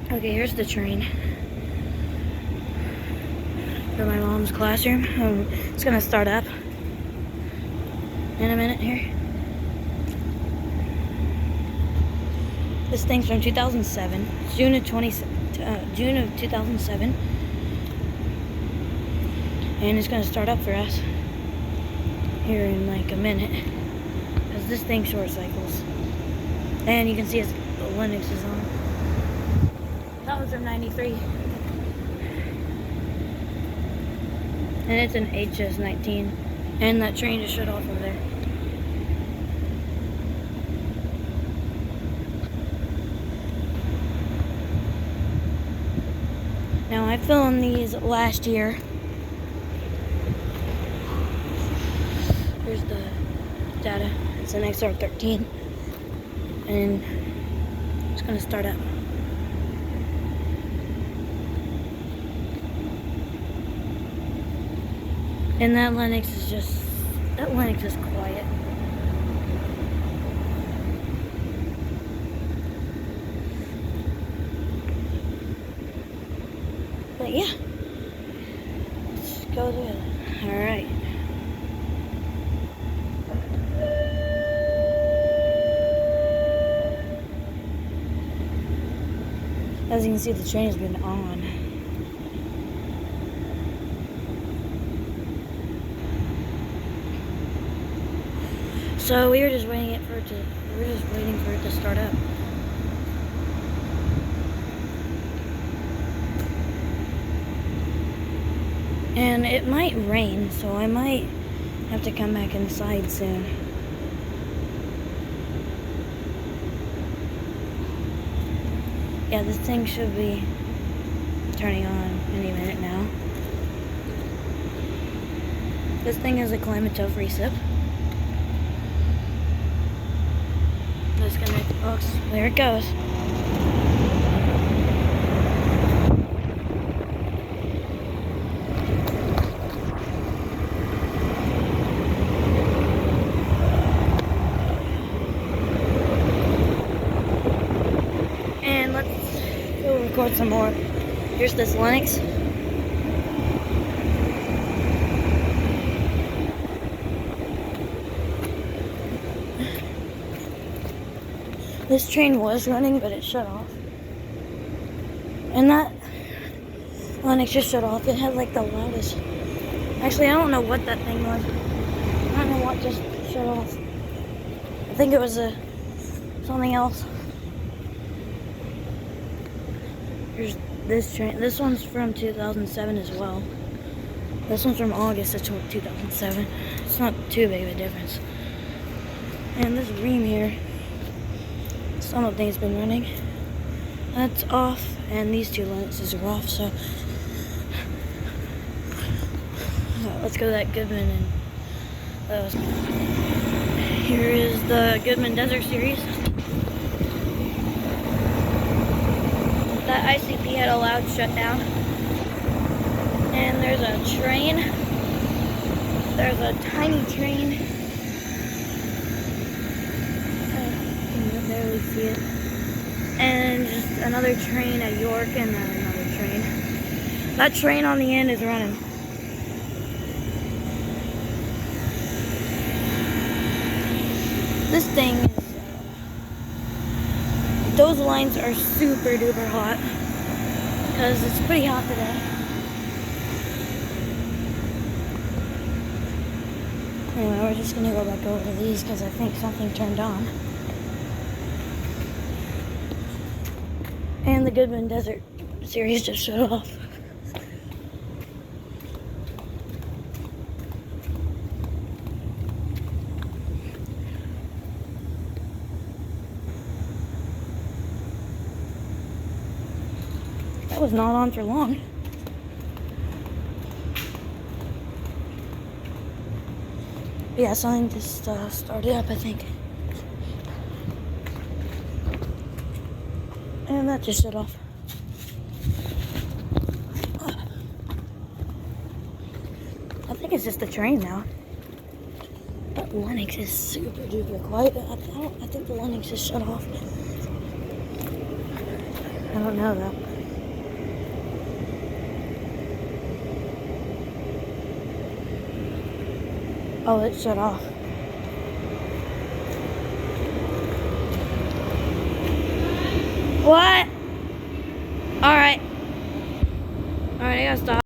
Okay, here's the train for my mom's classroom. It's gonna start up in a minute here. This thing's from 2007, June of 2007, and it's gonna start up for us here in like a minute, because this thing short cycles, and you can see the Linux is on. That was from '93, and it's an HS-19, and that train just shut off over there. Now, I filmed these last year. Here's the data. It's an XR13. And it's going to start up. And that Linux is quiet. But yeah, let's go do it. Alright. As you can see, the train has been on. So we were just waiting for it to start up. And it might rain, so I might have to come back inside soon. Yeah, this thing should be turning on any minute now. This thing is a climate-tough recip. There it goes. And let's go record some more. Here's this Linux. This train was running, but it shut off. And that Linux just shut off. It had like the loudest. Actually, I don't know what that thing was. I don't know what just shut off. I think it was something else. Here's this train. This one's from 2007 as well. This one's from August of 2007. It's not too big of a difference. And this ream here, some of things been running. That's off, and these two lenses are off, so let's go to that Goodman and those. Here is the Goodman Desert Series. That ICP had a loud shutdown. And there's a train. There's a tiny train. You can barely see it. And just another train at York, and then another train. That train on the end is running. This thing is, those lines are super duper hot because it's pretty hot today. Anyway, we're just gonna go back over to these because I think something turned on. And the Goodman Desert Series just shut off. That was not on for long. Yeah, something just started up, I think. And that just shut off. I think it's just the train now. That Linux is super duper quiet. I think the Linux just shut off. I don't know though. Oh, it shut off. What? Alright. Alright, I gotta stop.